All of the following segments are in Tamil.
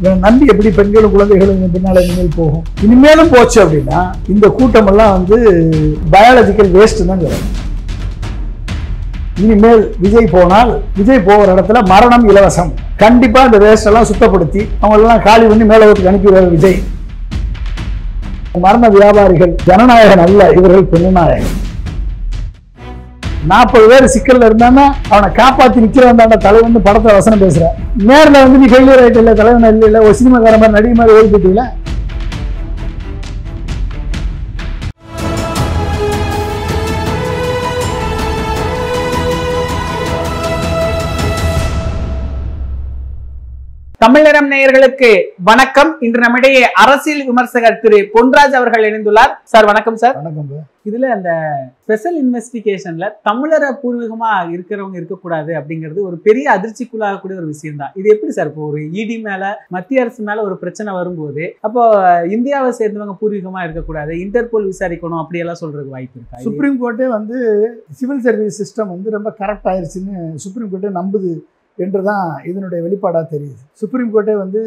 நம்பி எப்படி பெண்களும் குழந்தைகளும் பின்னால இனிமேல் போகும். இனிமேலும் போச்சு அப்படின்னா இந்த கூட்டம் எல்லாம் பயாலஜிக்கல் வேஸ்ட் தான் சொல்லணும். இனிமேல் விஜய் போனால் விஜய் போகிற இடத்துல மரணம் இலவசம். கண்டிப்பா இந்த வேஸ்ட் எல்லாம் சுத்தப்படுத்தி அவங்களெல்லாம் காலி பண்ணி மேலோகத்துக்கு அனுப்பிடுவார் விஜய். மரண வியாபாரிகள் ஜனநாயகன் அல்ல, இவர்கள் பெண்ணநாயகன். 40 பேர் சிக்கல்ல இருந்தானா அவனை காப்பாத்தி நிக்கிறவன் தாண்ட தலைவன் படத்தை வசனம் பேசுற. நேரில் நீ ஃபெயிலியர் ஆயிட்டு இல்ல, தலைவன் இல்ல, ஒரு சினிமாக்கார மாதிரி நடிகை மாதிரி ஓடி போயிட்டீங்கள. தமிழரம் நேயர்களுக்கு வணக்கம். இன்று நம்மிடையே அரசியல் விமர்சகர் திரு பொன்ராஜ் அவர்கள் இணைந்துள்ளார். சார் வணக்கம். சார் வணக்கம். இதுல அந்த ஸ்பெஷல் இன்வெஸ்டிகேஷன்ல தமிழர பூர்வீகமா இருக்கிறவங்க இருக்கக்கூடாது அப்படிங்கிறது ஒரு பெரிய அதிர்ச்சிக்குள்ளாகக்கூடிய ஒரு விஷயம் தான். இது எப்படி சார்? இப்போ ஒரு இடி மேல மத்திய அரசு மேல ஒரு பிரச்சனை வரும்போது அப்போ இந்தியாவை சேர்ந்தவங்க பூர்வீகமா இருக்கக்கூடாது, இன்டர்போல் விசாரிக்கணும் அப்படியெல்லாம் சொல்றதுக்கு வாய்ப்பு இருக்கா? சுப்ரீம் கோர்ட்டே சிவில் சர்வீஸ் சிஸ்டம் ரொம்ப கரெக்ட் ஆயிடுச்சுன்னு சுப்ரீம் கோர்ட்டே நம்புது என்றுதான் இதனுடைய வெளிப்பாடாக தெரியுது. சுப்ரீம் கோர்ட்டே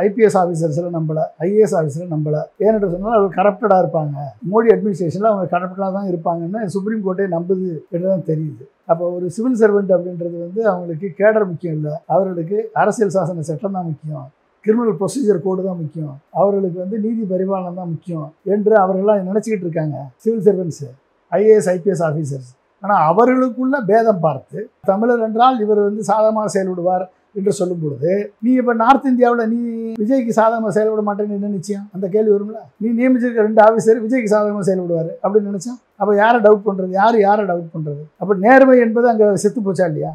ஐபிஎஸ் ஆஃபீஸர்ஸில் நம்பலை, ஐஏஎஸ் ஆஃபீஸில் நம்பலை. ஏன்னு சொன்னால் அவங்க கரப்டடாக இருப்பாங்க, மோடி அட்மினிஸ்ட்ரேஷனில் அவங்க கரப்டடாக தான் இருப்பாங்கன்னு சுப்ரீம் கோர்ட்டே நம்புது என்று தான் தெரியுது. அப்போ ஒரு சிவில் சர்வெண்ட் அப்படின்றது அவங்களுக்கு கேடர் முக்கியம் இல்லை, அவர்களுக்கு அரசியல் சாசன சட்டம் தான் முக்கியம், கிரிமினல் ப்ரொசீஜர் கோடு தான் முக்கியம், அவர்களுக்கு நீதி பரிபாலனம் தான் முக்கியம் என்று அவர்கள்லாம் நினச்சிக்கிட்டு இருக்காங்க சிவில் சர்வெண்ட்ஸு, ஐஏஎஸ் ஐபிஎஸ் ஆஃபீஸர்ஸ். ஆனால் அவர்களுக்குள்ள பேதம் பார்த்து தமிழர் என்றால் இவர் சாதகமாக செயல்படுவார் என்று சொல்லும் பொழுது, நீ இப்போ நார்த் இந்தியாவில் நீ விஜய்க்கு சாதகமாக செயல்பட மாட்டேன்னு என்ன நிச்சயம்? அந்த கேள்வி வரும்ல. நீ நியமிச்சிருக்க 2 ஆஃபீஸர் விஜய்க்கு சாதகமாக செயல்படுவார் அப்படின்னு நினச்சோம். அப்போ யாரை டவுட் பண்ணுறது? யாரை டவுட் பண்ணுறது? அப்போ நேர்மை என்பது அங்கே செத்து போச்சா இல்லையா?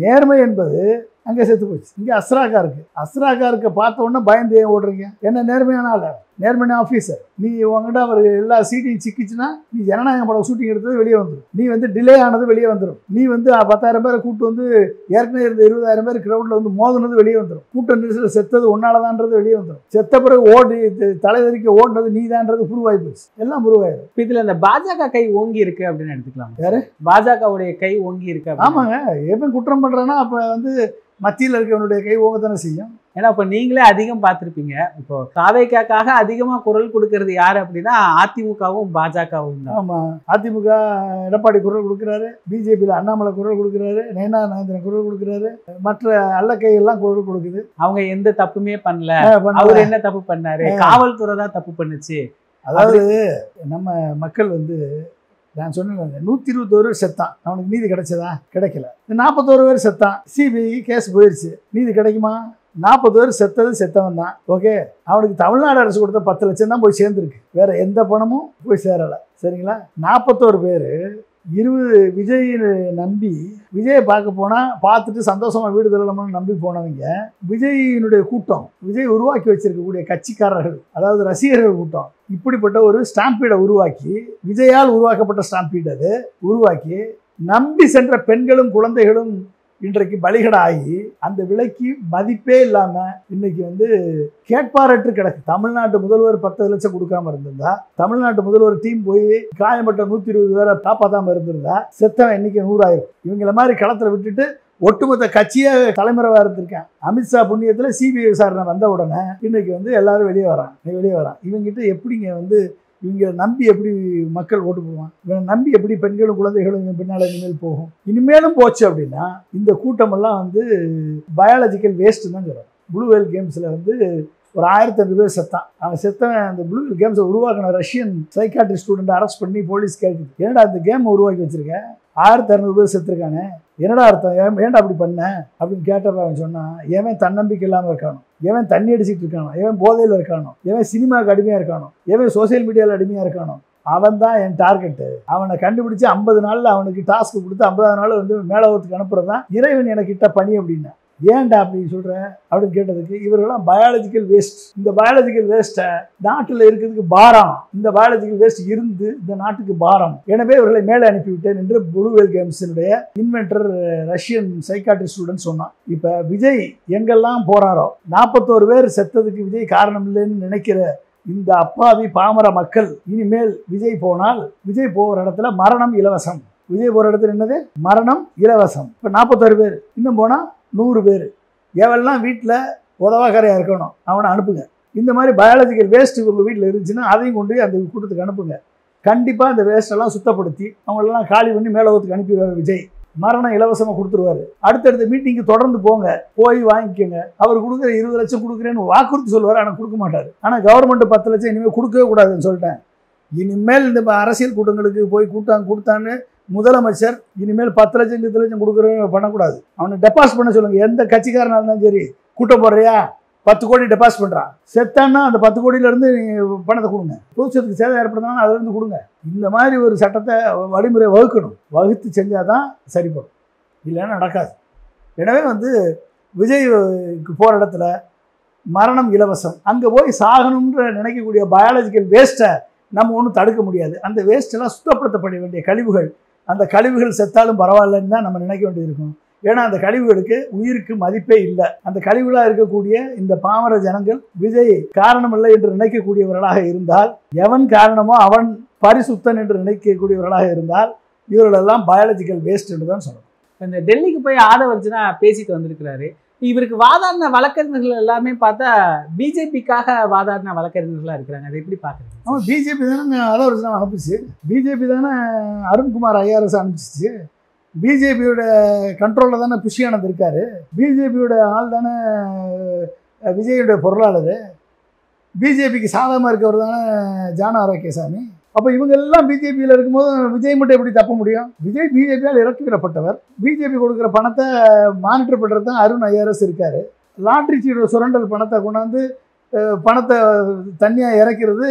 நேர்மை என்பது அங்கே செத்து போச்சு. இங்கே அஸ்ராக்கா இருக்கு. அஸ்ராக்காருக்கு பார்த்த உடனே பயந்து ஏன் ஓடுறீங்க? என்ன நேர்மையான ஆள், நேர்மையான ஆஃபீஸர். நீ உங்ககிட்ட அவர் எல்லா சீட்டையும் சிக்கிச்சுன்னா நீ ஜனநாயகம் படம் ஷூட்டிங் எடுத்தது வெளியே வந்துடும், நீ டிலே ஆனது வெளியே வந்துடும், நீ 10,000 பேரை கூட்டு ஏற்கனவே இருந்த 20,000 பேர் கிரௌடில் மோதுனது வெளியே வந்துடும், கூட்ட நெரிசல் செத்தது ஒன்னாலதான்றது வெளியே வந்துடும், செத்த பிறகு தலைவரிக்க ஓடுனது நீதான்றது புருவாய் போச்சு, எல்லாம் புருவாயிடும். இதுல இந்த பாஜக கை ஓங்கி இருக்கு அப்படின்னு எடுத்துக்கலாம். யாரு? பாஜகவுடைய கை ஓங்கி இருக்கு. ஆமாங்க, எப்போ குற்றம் பண்றான்னா அப்ப மத்தியில் இருக்கவனுடைய கை ஓங்கத்தானே செய்யும். ஏன்னா இப்போ நீங்களே அதிகம் பார்த்துருப்பீங்க. இப்போ தாவேக்காக அதிகமாக குரல் கொடுக்கறது யாரு அப்படின்னா அதிமுகவும் பாஜகவும் தான். ஆமாம், அதிமுக எடப்பாடி குரல் கொடுக்குறாரு, பிஜேபியில் அண்ணாமலை குரல் கொடுக்குறாரு, நயனா நாகேந்திரன் குரல் கொடுக்குறாரு, மற்ற அல்லக்கை எல்லாம் குரல் கொடுக்குது. அவங்க எந்த தப்புமே பண்ணல, அவர் என்ன தப்பு பண்ணாரு? காவல்துறை தான் தப்பு பண்ணுச்சு. அதாவது நம்ம மக்கள் நான் சொன்னேன் 121 பேர் செத்தான், அவனுக்கு நீதி கிடைச்சதா? கிடைக்கல. 41 பேர் செத்தான், சிபிஐ கேஸ் போயிடுச்சு, நீதி கிடைக்குமா? 40 பேர் செத்தவன் தான். ஓகே, அவனுக்கு தமிழ்நாடு அரசு கொடுத்த 10 லட்சம் தான் போய் சேர்ந்துருக்கு, வேற எந்த பணமும் போய் சேரலை. சரிங்களா? 41 பேர் 20 விஜய் நம்பி விஜயை பார்க்க போனால் பார்த்துட்டு சந்தோஷமாக வீடு தள்ளணும்னு நம்பி போனவங்க விஜயினுடைய கூட்டம், விஜய் உருவாக்கி வச்சிருக்கக்கூடிய கட்சிக்காரர்கள், அதாவது ரசிகர்கள் கூட்டம், இப்படிப்பட்ட ஒரு ஸ்டாம்பீடை உருவாக்கி, விஜயால் உருவாக்கப்பட்ட ஸ்டாம்பீட் அது உருவாக்கி நம்பி சென்ற பெண்களும் குழந்தைகளும் இன்றைக்கு பலிகடாகி அந்த விலைக்கு மதிப்பே இல்லாமல் இன்னைக்கு கேட்பாரற்று கிடக்கு. தமிழ்நாட்டு முதல்வர் 10 லட்சம் கொடுக்காம இருந்திருந்தா, தமிழ்நாட்டு முதல்வர் டீம் போய் காயம்பட்ட 120 பேரை காப்பாற்றாம இருந்திருந்தா செத்தவன் இன்னைக்கு 100 ஆயிரம். இவங்கள மாதிரி களத்தில் விட்டுட்டு ஒட்டுமொத்த கட்சியே தலைமுறைவாக இருந்திருக்கேன். அமித்ஷா புண்ணியத்தில் சிபிஐ விசாரணை வந்த உடனே இன்னைக்கு எல்லாரும் வெளியே வரான். இவங்கிட்ட எப்படிங்க இவங்க நம்பி எப்படி மக்கள் ஓட்டு போவான்? இவனை நம்பி எப்படி பெண்களும் குழந்தைகளும் பின்னால் இனிமேல் போகும்? இனிமேலும் போச்சு அப்படின்னா இந்த கூட்டமெல்லாம் பயாலஜிக்கல் வேஸ்ட்டு தான் சொல்கிறோம். ப்ளூ வேல் கேம்ஸில் ஒரு 1500 பேர் செத்தான். அவன் செத்தவன் அந்த ப்ளூ வேல் கேம்ஸை உருவாக்கின ரஷ்யன் சைக்காட்ரி ஸ்டூடெண்ட் அரெஸ்ட் பண்ணி போலீஸ் கேட்குது, ஏன்டா இந்த கேம் உருவாக்கி வச்சிருக்கேன், 1600 பேர் செத்துருக்கானே, என்னடா அர்த்தம், ஏன்டா அப்படி பண்ண அப்படின்னு கேட்டப்ப அவன் சொன்னான், எவன் தன்னம்பிக்கை இல்லாமல் இருக்கானோ, எவன் தண்ணி அடிச்சிட்டு இருக்கானோ, எவன் போதையில் இருக்கானோ, எவன் சினிமாவுக்கு அடிமையாக இருக்கானோ, எவன் சோசியல் மீடியாவில் அடிமையாக இருக்கானோ, அவன் தான் என் டார்கெட்டு. அவனை கண்டுபிடிச்சி 50 நாளில் அவனுக்கு டாஸ்க் கொடுத்து 50ஆவது நாள் மேலோகத்துக்கு அனுப்புறது தான் இறைவன் எனக்கு இட்ட பணி அப்படின்னா. ஏன்டா அப்படின்னு சொல்கிறேன் அப்படின்னு கேட்டதுக்கு, இவர்களெல்லாம் பயாலஜிக்கல் வேஸ்ட், இந்த பயாலஜிக்கல் வேஸ்ட்டை நாட்டில் இருக்கிறதுக்கு பாரம், இந்த பயாலஜிக்கல் வேஸ்ட் இருந்து இந்த நாட்டுக்கு பாரம், எனவே இவர்களை மேலே அனுப்பிவிட்டேன் என்று ப்ளூ வேல் கேம்ஸினுடைய இன்வென்டர் ரஷ்யன் சைக்காட்ரி ஸ்டூடெண்ட் சொன்னான். இப்போ விஜய் எங்கெல்லாம் போகிறாரோ 41 பேர் செத்ததுக்கு விஜய் காரணம் இல்லைன்னு நினைக்கிற இந்த அப்பாவி பாமர மக்கள் இனிமேல் விஜய் போனால் விஜய் போகிற இடத்துல மரணம் இலவசம். விஜய் போகிற இடத்துல என்னது? மரணம் இலவசம். இப்போ 41 பேர், இன்னும் போனால் 100 பேர். எவெல்லாம் வீட்டில் உதவாக்காரையாக இருக்கணும், அவனை அனுப்புங்க. இந்த மாதிரி பயாலஜிக்கல் வேஸ்ட் உங்கள் வீட்டில் இருந்துச்சுன்னா அதையும் கொண்டு அந்த கூட்டத்துக்கு அனுப்புங்க. கண்டிப்பாக அந்த வேஸ்ட்டெல்லாம் சுத்தப்படுத்தி அவங்களெல்லாம் காலி பண்ணி மேலோகத்துக்கு அனுப்பிடுவார் விஜய். மரணம் இலவசமாக கொடுத்துருவாரு. அடுத்தடுத்த மீட்டிங்கு தொடர்ந்து போங்க, போய் வாங்கிக்கோங்க. அவர் கொடுக்குற 20 லட்சம் கொடுக்குறேன்னு வாக்குறுதி சொல்லுவார், ஆனால் கொடுக்க மாட்டார். ஆனால் கவர்மெண்ட் 10 லட்சம் இனிமேல் கொடுக்கவே கூடாதுன்னு சொல்லிட்டேன். இனிமேல் இந்த அரசியல் கூட்டங்களுக்கு போய் கொடுத்தான்னு முதலமைச்சர் இனிமேல் 10 லட்சம் 20 லட்சம் கொடுக்குற பண்ணக்கூடாது. அவனை டெபாசிட் பண்ண சொல்லுங்கள். எந்த கட்சிக்காரனாக இருந்தாலும் சரி, கூட்டம் போடுறியா 10 கோடி டெபாசிட் பண்ணுறான், செத்தான்னா அந்த 10 கோடியிலேருந்து பணத்தை கொடுங்க. பொதுச்சத்துக்கு சேதம் ஏற்படுத்தினா அதுலேருந்து கொடுங்க. இந்த மாதிரி ஒரு சட்டத்தை வழிமுறை வகுக்கணும். வகுத்து செஞ்சால் தான் சரிப்படும், இல்லைன்னா நடக்காது. எனவே விஜய்க்கு போகிற இடத்துல மரணம் இலவசம், அங்கே போய் சாகணுன்ற நினைக்கக்கூடிய பயாலஜிக்கல் வேஸ்ட்டை நம்ம ஒன்றும் தடுக்க முடியாது. அந்த வேஸ்ட்டெல்லாம் சுத்தப்படுத்தப்பட வேண்டிய கழிவுகள், அந்த கழிவுகள் செத்தாலும் பரவாயில்லன்னு தான் நம்ம நினைக்க வேண்டியது இருக்கும். ஏன்னா அந்த கழிவுகளுக்கு உயிருக்கு மதிப்பே இல்லை. அந்த கழிவுகளாக இருக்கக்கூடிய இந்த பாமர ஜனங்கள் விஜய் காரணமில்லை என்று நினைக்கக்கூடியவர்களாக இருந்தால், எவன் காரணமோ அவன் பரிசுத்தன் என்று நினைக்கக்கூடியவர்களாக இருந்தால், இவர்களெல்லாம் பயாலஜிக்கல் வேஸ்ட் என்று தான் சொல்லணும். இந்த டெல்லிக்கு போய் ஆதவர்ஜுனா பேசிட்டு வந்திருக்கிறாரு. இவருக்கு வாதாடின வழக்கறிஞர்கள் எல்லாமே பார்த்தா பிஜேபிக்காக வாதாடின வழக்கறிஞர்களாக இருக்கிறாங்க. அதை எப்படி பார்க்குறீங்க? அவன் பிஜேபி தானே ஆதவர்ஜுனா அனுப்பிச்சு, பிஜேபி தானே அருண்குமார் ஐஆர்எஸ் அனுப்பிச்சிச்சு, பிஜேபியோட கண்ட்ரோலில் தானே புஷியானந்த் இருக்கார், பிஜேபியோட ஆள் தானே விஜயோட பொருளாளர், பிஜேபிக்கு சாதகமாக இருக்கவர் தானே ஜான ஆரோக்கியசாமி. அப்போ இவங்க எல்லாம் பிஜேபியில் இருக்கும்போது விஜய் மட்டும் எப்படி தப்ப முடியும்? விஜய் பிஜேபியால் இறக்கி விடப்பட்டவர். பிஜேபி கொடுக்குற பணத்தை மானிட்டர் பண்ணுறது தான் அருண் ஐஆர்எஸ் இருக்கார். லாட்ரி சீட்டோட சுரண்டல் பணத்தை கொண்டாந்து பணத்தை தனியாக இறக்கிறது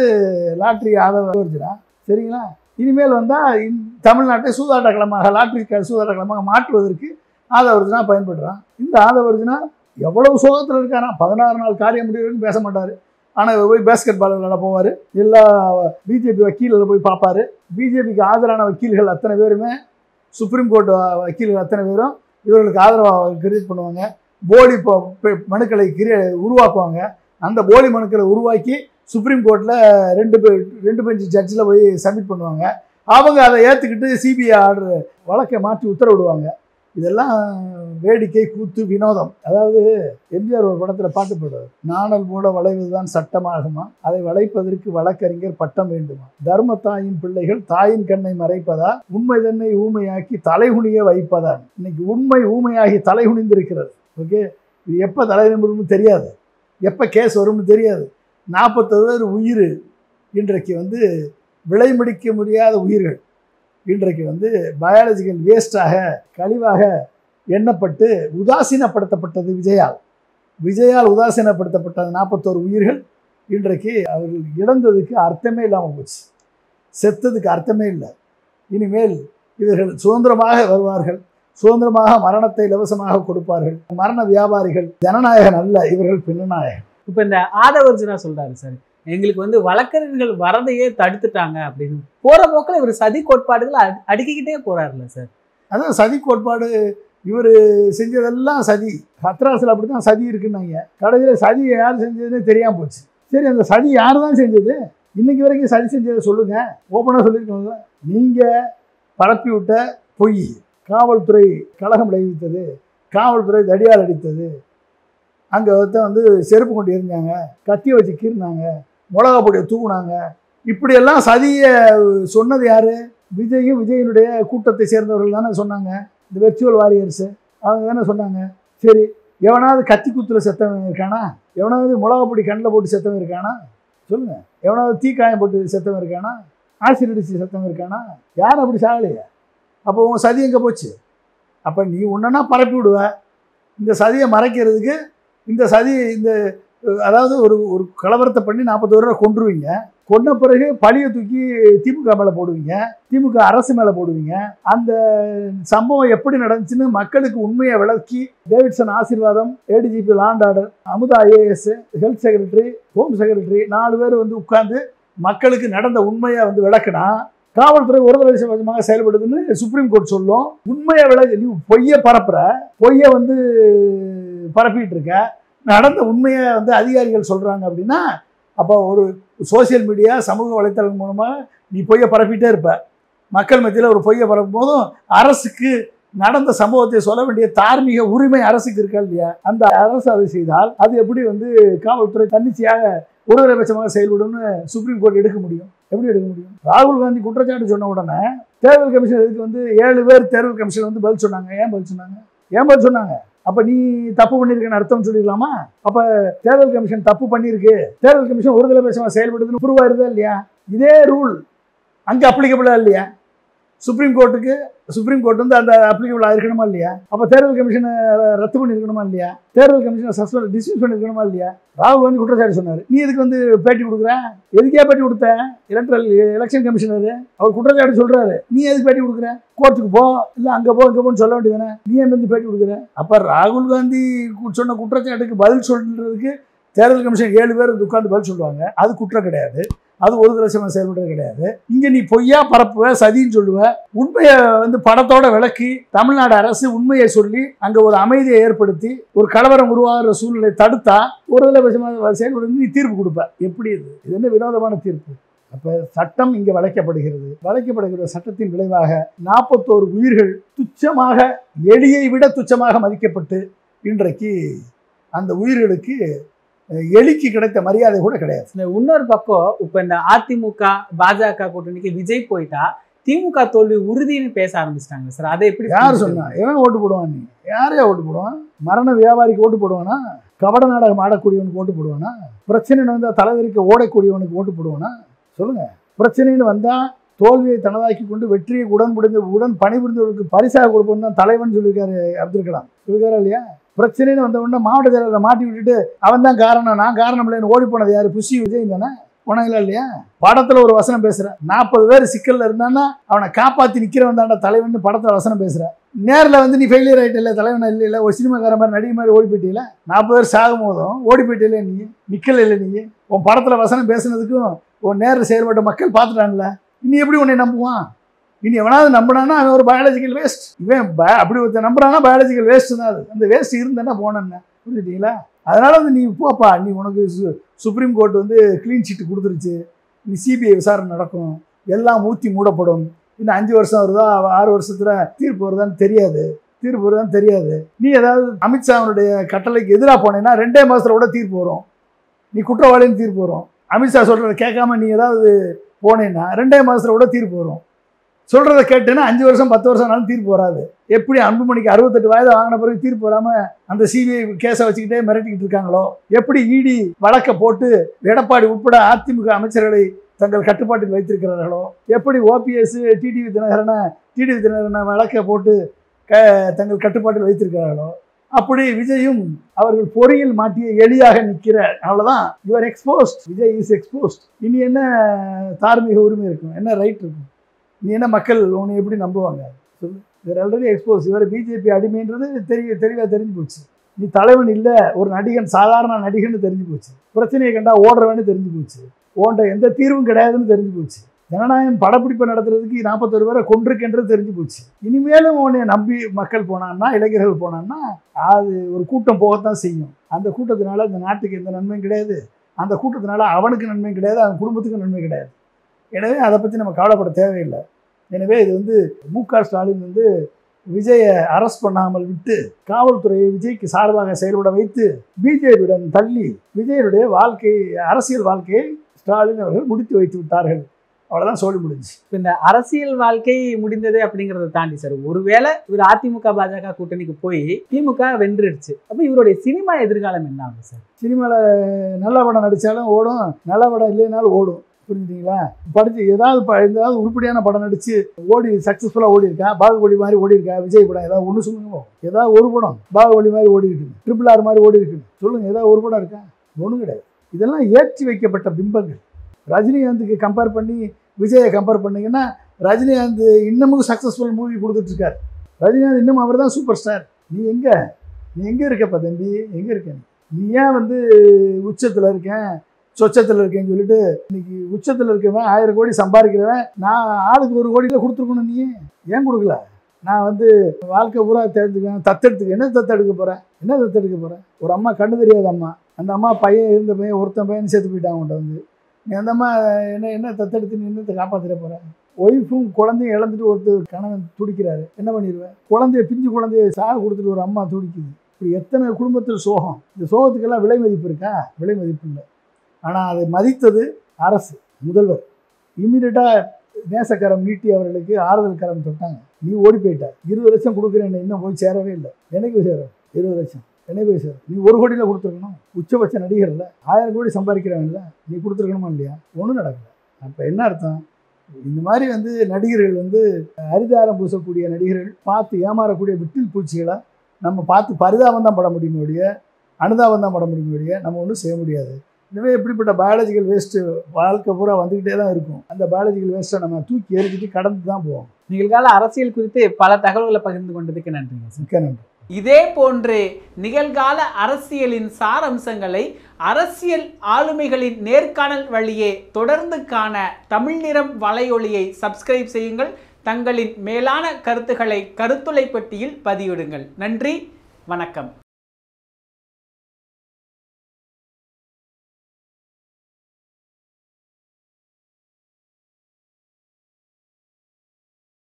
லாட்ரி ஆதவர்ஜுனா. சரிங்களா? இனிமேல் வந்தால் தமிழ்நாட்டை சூதாட்ட களமாக, லாட்ரி சூதாட்ட களமாக மாற்றுவதற்கு ஆதவர்ஜுனா பயன்படுறான். இந்த ஆதவர்ஜுனா எவ்வளவு சோகத்தில் இருக்காராம். 16 நாள் காரியம் முடிவுன்னு பேச மாட்டார். ஆனால் போய் பேஸ்கெட் பால் விளையாட போவார். எல்லா பிஜேபி வக்கீல்களை போய் பார்ப்பார். பிஜேபிக்கு ஆதரவான வக்கீல்கள் அத்தனை பேருமே, சுப்ரீம் கோர்ட் வக்கீல்கள் அத்தனை பேரும் இவர்களுக்கு ஆதரவாக கிரியேட் பண்ணுவாங்க. போலி மனுக்களை உருவாக்குவாங்க. அந்த போலி மனுக்களை உருவாக்கி சுப்ரீம் கோர்ட்டில் 2 பெஞ்ச் ஜட்ஜில் போய் சப்மிட் பண்ணுவாங்க. அவங்க அதை ஏற்றுக்கிட்டு சிபிஐ ஆர்டர் வழக்கை மாற்றி உத்தரவிடுவாங்க. இதெல்லாம் வேடிக்கை, கூத்து, வினோதம். அதாவது எம்ஜிஆர் ஒரு படத்தில் பாட்டு போடுவார், நாணல் மூட வளைவதுதான் சட்டமாகுமா, அதை வளைப்பதற்கு வழக்கறிஞர் பட்டம் வேண்டுமா, தர்மத்தாயின் பிள்ளைகள் தாயின் கண்ணை மறைப்பதா, உண்மை தன்னை ஊமையாக்கி தலைகுனிய வைப்பதா. இன்னைக்கு உண்மை ஊமையாகி தலைகுனிந்திருக்கிறது. ஓகே, இது எப்போ தலைநிமிரும்னு தெரியாது, எப்போ கேஸ் வரும்னு தெரியாது. 41 உயிர் இன்றைக்கு விலை மடிக்க முடியாத உயிர்கள் இன்றைக்கு பயாலஜிக்கல் வேஸ்டாக, கழிவாக எண்ணப்பட்டு உதாசீனப்படுத்தப்பட்டது விஜயால் உதாசீனப்படுத்தப்பட்ட 41 உயிர்கள் இன்றைக்கு அவர்கள் இழந்ததுக்கு அர்த்தமே இல்லாமல் போச்சு, செத்ததுக்கு அர்த்தமே இல்லை. இனிமேல் இவர்கள் சுதந்திரமாக வருவார்கள், சுதந்திரமாக மரணத்தை இலவசமாக கொடுப்பார்கள். மரண வியாபாரிகள் ஜனநாயகன் அல்ல, இவர்கள் பின்னநாயகன். இப்போ இந்த ஆதவர்ஜுனா சொல்றாரு சார், எங்களுக்கு வழக்கறிஞர்கள் வரதையே தடுத்துட்டாங்க அப்படின்னு. போற போக்கில் இவர் சதி கோட்பாடுகளை அடுக்கிக்கிட்டே போறாருல்ல சார். அதான் சதி கோட்பாடு. இவர் செஞ்சதெல்லாம் சதி. ஹத்ராஸில் அப்படி தான் சதி இருக்குன்னாங்க. கடைசியில் சதி யார் செஞ்சதுன்னே தெரியாமல் போச்சு. சரி, அந்த சதி யார் தான் செஞ்சது? இன்னைக்கு வரைக்கும் சதி செஞ்சதை சொல்லுங்கள், ஓப்பனாக சொல்லியிருக்கோம்ல. நீங்கள் பரப்பி விட்ட பொய், காவல்துறை கலகம் விளைவித்தது, காவல்துறை தடியால் அடித்தது, அங்கே செருப்பு கொண்டு எரிஞ்சாங்க, கத்தியை வச்சு கீறினாங்க, மிளகா பொடியை தூக்குனாங்க, இப்படியெல்லாம் சதியை சொன்னது யார்? விஜயும் விஜயனுடைய கூட்டத்தை சேர்ந்தவர்கள் தானே சொன்னாங்க. இந்த வெர்ச்சுவல் வாரியர்ஸு அவங்க தானே சொன்னாங்க. சரி, எவனாவது கத்தி குத்தில் செத்தவன் இருக்கானா? எவனாவது மிளகா பொடி கண்ணில் போட்டு செத்தவன் இருக்கானா? சொல்லுங்கள். எவனாவது தீக்காயம் போட்டு செத்தவன் இருக்கானா? ஆசிட் அடிச்சு செத்தவன் இருக்கானா? யாரும் அப்படி சாகலையே. அப்போ உன் சதி எங்கே போச்சு? அப்போ நீ ஒன்றுனா பரப்பி விடுவ. இந்த சதியை மறைக்கிறதுக்கு இந்த சதி அதாவது ஒரு கலவரத்தை பண்ணி 41 ரூபா கொன்றுவீங்க. கொன்ன பிறகு பழியை தூக்கி திமுக மேலே போடுவீங்க, திமுக அரசு மேலே போடுவீங்க. அந்த சம்பவம் எப்படி நடந்துச்சுன்னு மக்களுக்கு உண்மையை விளக்கி, Davidson Asirvatham, ADGP law and order, Amudha IAS, health secretary, home secretary 4 பேர் உட்கார்ந்து மக்களுக்கு நடந்த உண்மையை விளக்குனா காவல்துறை ஒருதலைபட்சமாக செயல்படுதுன்னு சுப்ரீம் கோர்ட் சொல்லும். உண்மையை விளக்கு. நீ பொய்யை பரப்புற, பொய்யை பரப்பிட்டு இருக்க, நடந்த உண்மையை அதிகாரிகள் சொல்கிறாங்க அப்படின்னா, அப்போ ஒரு சோசியல் மீடியா, சமூக வலைத்தளம் மூலமாக நீ பொய்யை பரப்பிட்டே இருப்ப. மக்கள் மத்தியில் ஒரு பொய்யை பரப்பும் போதும் அரசுக்கு நடந்த சம்பவத்தை சொல்ல வேண்டிய தார்மீக உரிமை அரசுக்கு இருக்கா இல்லையா? அந்த அரசு அதை செய்தால் அது எப்படி வந்து காவல்துறை தன்னிச்சையாக ஒருதலைபட்சமாக செயல்படும்னு சுப்ரீம் கோர்ட் எடுக்க முடியும்? எப்படி எடுக்க முடியும்? ராகுல் காந்தி குற்றச்சாட்டு சொன்ன உடனே தேர்தல் கமிஷன் இதுக்கு வந்து 7 பேர் தேர்தல் கமிஷன் வந்து பதில் சொன்னாங்க. ஏன் பதில் சொன்னாங்க? அப்ப நீ தப்பு பண்ணிருக்கேன்னு அர்த்தம் சொல்லிடலாமா? அப்ப தேர்தல் கமிஷன் தப்பு பண்ணிருக்கு, தேர்தல் கமிஷன் ஒருதலைபட்சமாக செயல்படுதுன்னு ப்ரூவ் ஆயிருதா இல்லையா? இதே ரூல் அங்க அப்ளிகபிளா இல்லையா? சுப்ரீம் கோர்ட் வந்து அந்த அப்ளிகபிள் இருக்கணுமா இல்லையா? அப்ப தேர்தல் கமிஷனை ரத்து பண்ணிருக்கணுமா இல்லையா? தேர்தல் கமிஷனை டிஸ்மிஸ் பண்ணிருக்கணுமா இல்லையா? ராகுல் காந்தி குற்றச்சாட்டு சொன்னார். நீ எதுக்கு வந்து பேட்டி கொடுக்குற? எதுக்கே பேட்டி கொடுத்த? எலெக்ஷன் கமிஷனர் அவர் குற்றச்சாட்டு சொல்றாரு, நீ எதுக்கு பேட்டி கொடுக்குற? கோர்ட்டுக்கு போ, இல்ல அங்க போன்னு சொல்ல வேண்டியதானே? நீ ஏன் வந்து பேட்டி கொடுக்குற? அப்ப ராகுல் காந்தி சொன்ன குற்றச்சாட்டுக்கு பதில் சொல்றதுக்கு தேர்தல் கமிஷன் 7 பேர் உட்கார்ந்து பதில் சொல்லுவாங்க. அது குற்றம் கிடையாது, அது ஒரு லட்சமாக செயல்படுறது கிடையாது. இங்க நீ பொய்யா பரப்புவ, சதின்னு சொல்லுவ. உண்மையை வந்து படத்தோட விளக்கி தமிழ்நாடு அரசு உண்மையை சொல்லி அங்க ஒரு அமைதியை ஏற்படுத்தி ஒரு கலவரம் உருவாகிற சூழ்நிலை தடுத்தா ஒரு லட்சமாக செயல்படுறது நீ தீர்ப்பு கொடுப்ப. எப்படி இது என்ன வினோதமான தீர்ப்பு? அப்ப சட்டம் இங்க வளைக்கப்படுகிற சட்டத்தின் விளைவாக 41 உயிர்கள் துச்சமாக, எலியை விட துச்சமாக மதிக்கப்பட்டு இன்றைக்கு அந்த உயிர்களுக்கு எலிக்கு கிடைத்த மரியாதை கூட கிடையாது. இன்னொரு பக்கம் இப்ப இந்த அதிமுக பாஜக கூட்டணிக்கு விஜய் போயிட்டா திமுக தோல்வி உறுதின்னு பேச ஆரம்பிச்சிட்டாங்க சார். அதை எப்படி? யார் சொன்னா? எவன் ஓட்டு போடுவான்? நீ யாரையா ஓட்டு போடுவான்? மரண வியாபாரிக்கு ஓட்டு போடுவானா? கபட நாடகம் ஆடக்கூடியவனுக்கு ஓட்டு போடுவானா? பிரச்சனைன்னு வந்தா தலைவருக்கு ஓடக்கூடியவனுக்கு ஓட்டு போடுவானா? சொல்லுங்க. பிரச்சனைன்னு வந்தா தோல்வியை தனதாக்கி கொண்டு வெற்றியை உடன் பணிபுரிந்தவர்களுக்கு பரிசாக கொடுப்போம் தான் தலைவன் சொல்லியிருக்காரு அப்துல் கலாம். சொல்லியிருக்காரா இல்லையா? பிரச்சனைன்னு வந்த உடனே மாவட்ட செயலரை மாட்டி விட்டுட்டு அவன் தான் காரணம், நான் காரணம் இல்லைன்னு ஓடி போனது யாரு? புஷி விஜய் தானே. போனாங்களா இல்லையா? படத்துல ஒரு வசனம் பேசுறேன், 40 பேர் சிக்கல்ல இருந்தான்னா அவனை காப்பாத்தி நிக்கிறவன் தாண்டா தலைவன் படத்துல வசனம் பேசுறேன். நேரில் வந்து நீ ஃபெயிலியர் ஆகிட்ட இல்லை, தலைவன் இல்லை, ஒரு சினிமாக்கார மாதிரி நடிகை மாதிரி ஓடி போயிட்டீங்களா? 40 பேர் சாகும் போதும் ஓடி போயிட்டே, நீ நிக்கல இல்லை. நீ உன் படத்துல வசனம் பேசுனதுக்கும் உன் நேரில் செயல்பட்ட மக்கள் பார்த்துட்டான்ல, இனி எப்படி உன்னை நம்புவான்? இனி எவனாவது நம்பினான்னா அவன் ஒரு பயாலஜிக்கல் வேஸ்ட். இவன் அப்படி ஒருத்தர் நம்புறான்னா பயாலஜிக்கல் வேஸ்ட் தான். அது அந்த வேஸ்ட் இருந்தானா போனேன்னு புரிஞ்சுட்டீங்களா? அதனால வந்து நீ போப்பா, நீ உனக்கு சுப்ரீம் கோர்ட் வந்து க்ளீன் சீட்டு கொடுத்துருச்சு, நீ சிபிஐ விசாரணை நடக்கும், எல்லாம் மூடப்படும். இன்னும் 5 வருஷம் வருதா 6 வருஷத்துல தீர்ப்பு வருதான்னு தெரியாது. நீ ஏதாவது அமித்ஷாவுடைய கட்டளைக்கு எதிராக போனேன்னா 2 மாசத்துல கூட தீர்ப்பு வரும், நீ குற்றவாளின்னு தீர்ப்பு வரும். அமித்ஷா சொல்றதை கேட்காம நீ ஏதாவது போனேன்னா 2 மாசத்துல கூட தீர்ப்பு வரும். சொல்றதை கேட்டேன்னா 5 வருஷம் 10 வருஷம் ஆனாலும் தீர்ப்பு வராது. எப்படி அன்புமணிக்கு 68 வயது வாங்கின பிறகு தீர்ப்பு வராம அந்த சிபிஐ கேஸை வச்சுக்கிட்டே மிரட்டிக்கிட்டு இருக்காங்களோ, எப்படி இடி வழக்க போட்டு எடப்பாடி உட்பட அதிமுக அமைச்சர்களை தங்கள் கட்டுப்பாட்டில் வைத்திருக்கிறார்களோ, எப்படி ஓபிஎஸ் டிடிவி தினகரனை வழக்க போட்டு தங்கள் கட்டுப்பாட்டில் வைத்திருக்கிறார்களோ, அப்படி விஜயும் அவர்கள் பொறியில் மாட்டிய எளியாக நிற்கிற. அவ்வளவுதான், your exposed. Vijay is exposed. இனி என்ன தார்மீக உரிமை இருக்கும்? என்ன ரைட் இருக்கும்? நீ என்ன மக்கள் உன்னை எப்படி நம்புவாங்க? சொல்லு. இவர் ஆல்ரெடி எக்ஸ்போஸ். இவர் பிஜேபி அடிமைன்றது தெளிவாக தெரிஞ்சு போச்சு. நீ தலைவன் இல்லை, ஒரு நடிகன், சாதாரண நடிகன்னு தெரிஞ்சு போச்சு. பிரச்சனையை கண்டா ஓடுறவன்னு தெரிஞ்சு போச்சு. ஓண்ட எந்த தீர்வும் கிடையாதுன்னு தெரிஞ்சு போச்சு. ஜனநாயகம் படப்பிடிப்பை நடத்துறதுக்கு 41 பேரை கொண்டிருக்கின்றது தெரிஞ்சு போச்சு. இனிமேலும் உன்னை நம்பி மக்கள் போனான்னா, இளைஞர்கள் போனான்னா, அது ஒரு கூட்டம் போகத்தான் செய்யும். அந்த கூட்டத்தினால இந்த நாட்டுக்கு எந்த நன்மையும் கிடையாது, அந்த கூட்டத்தினால அவனுக்கு நன்மையும் கிடையாது, அவன் குடும்பத்துக்கும் நன்மை கிடையாது. எனவே அதை பற்றி நம்ம கவலைப்பட தேவையில்லை. எனவே இது வந்து மு.க. ஸ்டாலின் வந்து விஜயை அரெஸ்ட் பண்ணாமல் விட்டு காவல்துறையை விஜய்க்கு சார்பாக செயல்பட வைத்து பிஜேபியுடன் தள்ளி விஜயனுடைய அரசியல் வாழ்க்கையை ஸ்டாலின் அவர்கள் முடித்து வைத்து விட்டார்கள். அவ்வளோதான் சொல்லி முடிஞ்சு. இந்த அரசியல் வாழ்க்கை முடிந்தது அப்படிங்கிறத தாண்டி சார், ஒருவேளை இவர் அதிமுக பாஜக கூட்டணிக்கு போய் திமுக வென்றுடுச்சு, அப்போ இவருடைய சினிமா எதிர்காலம் என்ன ஆகும் சார்? சினிமாவில் நல்ல படம் நடித்தாலும் ஓடும், நல்ல படம் இல்லைனாலும் ஓடும். புரிஞ்சுட்டீங்களா? படித்து ஏதாவது உருப்படியான படம் நடித்து ஓடி சக்ஸஸ்ஃபுல்லாக ஓடி இருக்கா? பாகுபலி மாதிரி ஓடி இருக்கா? விஜய் படம் ஏதாவது ஒன்று சொல்லுங்க. ஏதாவது ஒரு படம் பாகுபலி மாதிரி ஓடி இருக்குது, RRR மாதிரி ஓடி இருக்குது சொல்லுங்கள். ஏதாவது ஒரு படம் இருக்கா? ஒன்றும் கிடையாது. இதெல்லாம் ஏற்றி வைக்கப்பட்ட பிம்பங்கள். ரஜினிகாந்துக்கு கம்பேர் பண்ணி விஜயை கம்பேர் பண்ணிங்கன்னா ரஜினிகாந்த் இன்னமும் சக்ஸஸ்ஃபுல் மூவி கொடுத்துட்ருக்கார். ரஜினிகாந்த் இன்னும் அவர் தான் சூப்பர் ஸ்டார். நீ எங்கே இருக்கப்பா தம்பி? எங்கே இருக்க? நீ ஏன் வந்து உச்சத்தில் இருக்கேன் சொச்சத்தில் இருக்கேன்னு சொல்லிட்டு இன்னைக்கு உச்சத்தில் இருக்கவன் 1000 கோடி சம்பாதிக்கிறவன் நான் ஆளுக்கு 1 கோடியில் கொடுத்துருக்கணும். நீ ஏன் கொடுக்கல? நான் வந்து வாழ்க்கை பூரா தெரிஞ்சுக்கேன், என்ன தத்தெடுக்க போகிறேன்? ஒரு அம்மா கண்ணு தெரியாத அம்மா, அந்த அம்மா இருந்த பையன் ஒருத்தன் பையன் சேர்த்து போயிட்டான். அவன்கிட்ட வந்து நீ அந்த அம்மா என்ன தத்தெடுத்து நீ என்னத்தை காப்பாற்றிட போகிற? ஒய்ஃபும் குழந்தையும் இழந்துட்டு ஒருத்தர் கணவன் துடிக்கிறாரு, என்ன பண்ணிடுவேன்? குழந்தைய பிஞ்சு குழந்தைய சாக கொடுத்துட்டு ஒரு அம்மா துடிக்குது. இப்படி எத்தனை குடும்பத்தில் சோகம். இந்த சோகத்துக்கெல்லாம் விலை மதிப்பு இருக்கா? விலை மதிப்பு இல்லை. ஆனால் அதை மதித்தது அரசு, முதல்வர். இம்மீடியட்டாக நேசக்கரம் நீட்டி அவர்களுக்கு ஆறுதல் கரம் தொட்டாங்க. நீ ஓடி போயிட்ட, 20 லட்சம் கொடுக்குறேன், இன்னும் போய் சேரவே இல்லை. எனக்கு சேரும் 20 லட்சம், எனக்கு போய் சேரும். நீ 1 கோடியில் கொடுத்துருக்கணும். உச்சபட்ச நடிகர் இல்லை, 1000 கோடி சம்பாதிக்கிறவன்ல, நீ கொடுத்துருக்கணுமா இல்லையா? ஒன்றும் நடக்கல. அப்போ என்ன அர்த்தம்? இந்த மாதிரி நடிகர்கள் அரிதாரம் பூசக்கூடிய நடிகர்கள், பார்த்து ஏமாறக்கூடிய விட்டில் பூச்சிகளை நம்ம பார்த்து பரிதாபம் தான் பட முடியும் ஒழிய, அனுதாபம் தான் பட முடியும் ஒழிய நம்ம ஒன்றும் செய்ய முடியாது. எனவே இப்படிப்பட்ட பயாலஜிக்கல் வேஸ்ட்டு வாழ்க்கை பூரா வந்துக்கிட்டே தான் இருக்கும். அந்த பயாலஜிக்கல் வேஸ்ட்டை நம்ம தூக்கி எறிஞ்சிட்டு கடந்து தான் போவோம். நிகழ்கால அரசியல் குறித்து பல தகவல்களை பகிர்ந்து கொண்டதுக்கு நன்றிங்க. மிக்க நன்றி. இதே போன்று நிகழ்கால அரசியலின் சாரம்சங்களை அரசியல் ஆளுமைகளின் நேர்காணல் வழியே தொடர்ந்து காண தமிழ் நிறம் வலையொலியை சப்ஸ்கிரைப் செய்யுங்கள். தங்களின் மேலான கருத்துக்களை கருத்துளை பெட்டியில் பதிவிடுங்கள். நன்றி, வணக்கம்.